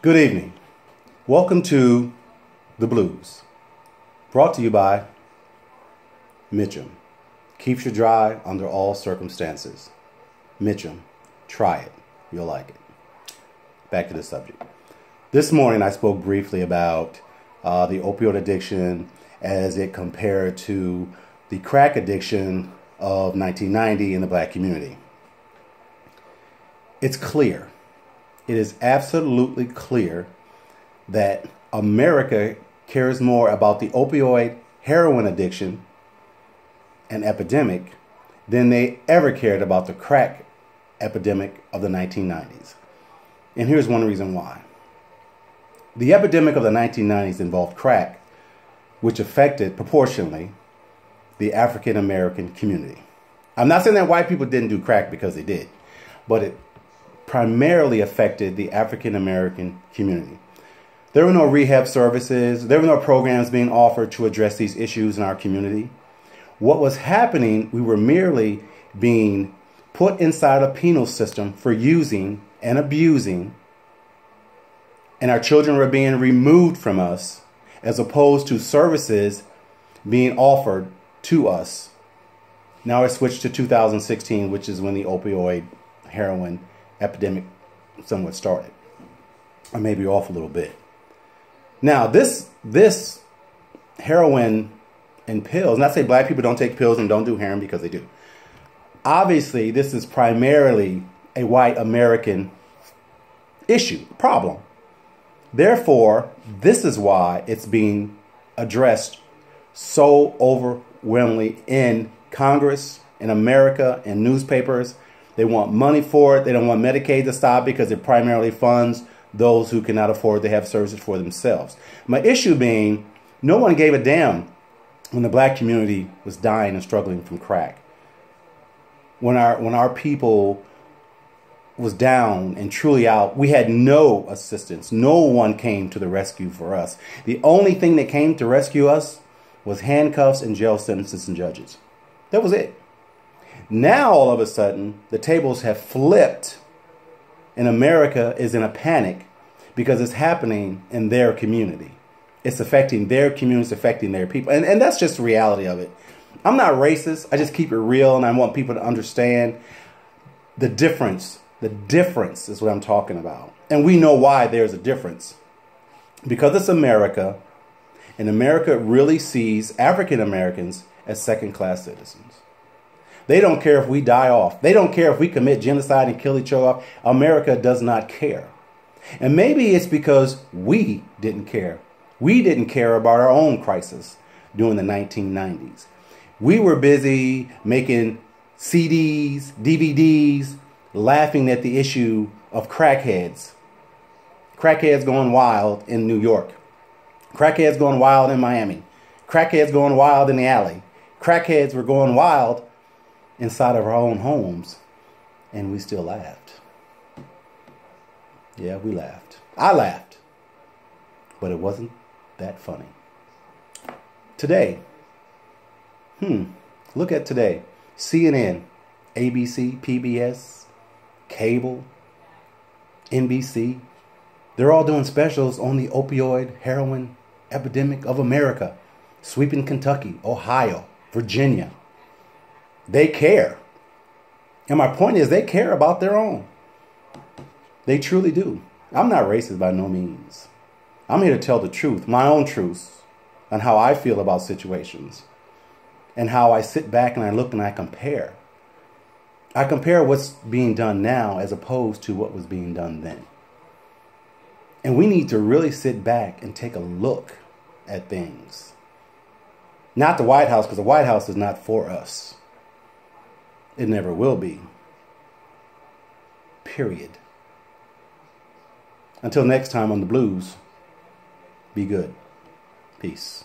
Good evening. Welcome to The Blues, brought to you by Mitchum. Keeps you dry under all circumstances. Mitchum, try it. You'll like it. Back to the subject. This morning I spoke briefly about the opioid addiction as it compared to the crack addiction of 1990 in the black community. It's clear. It is absolutely clear that America cares more about the opioid heroin addiction and epidemic than they ever cared about the crack epidemic of the 1990s. And here's one reason why. The epidemic of the 1990s involved crack, which affected proportionally the African American community. I'm not saying that white people didn't do crack, because they did, but it primarily affected the African American community. There were no rehab services. There were no programs being offered to address these issues in our community. What was happening, we were merely being put inside a penal system for using and abusing, and our children were being removed from us as opposed to services being offered to us. Now I switched to 2016, which is when the opioid heroin epidemic somewhat started. I may be off a little bit. Now, this heroin and pills, not say black people don't take pills and don't do heroin, because they do. Obviously, this is primarily a white American issue, problem. Therefore, this is why it's being addressed so overwhelmingly in Congress, in America, in newspapers. They want money for it. They don't want Medicaid to stop because it primarily funds those who cannot afford to have services for themselves. My issue being, no one gave a damn when the black community was dying and struggling from crack. When our people was down and truly out, we had no assistance. No one came to the rescue for us. The only thing that came to rescue us was handcuffs and jail sentences and judges. That was it. Now, all of a sudden, the tables have flipped, and America is in a panic because it's happening in their community. It's affecting their communities, affecting their people. And that's just the reality of it. I'm not racist. I just keep it real, and I want people to understand the difference. The difference is what I'm talking about. And we know why there's a difference. Because it's America, and America really sees African Americans as second-class citizens. They don't care if we die off. They don't care if we commit genocide and kill each other off. America does not care. And maybe it's because we didn't care. We didn't care about our own crisis during the 1990s. We were busy making CDs, DVDs, laughing at the issue of crackheads. Crackheads going wild in New York. Crackheads going wild in Miami. Crackheads going wild in the alley. Crackheads were going wild inside of our own homes, and we still laughed. Yeah, we laughed. I laughed, but it wasn't that funny. Today, look at today. CNN, ABC, PBS, cable, NBC, they're all doing specials on the opioid heroin epidemic of America, sweeping Kentucky, Ohio, Virginia. They care. And my point is, they care about their own. They truly do. I'm not racist by no means. I'm here to tell the truth, my own truths, on how I feel about situations, and how I sit back and I look and I compare. I compare what's being done now as opposed to what was being done then. And we need to really sit back and take a look at things. Not the White House, because the White House is not for us. It never will be. Period. Until next time on The Blues, be good. Peace.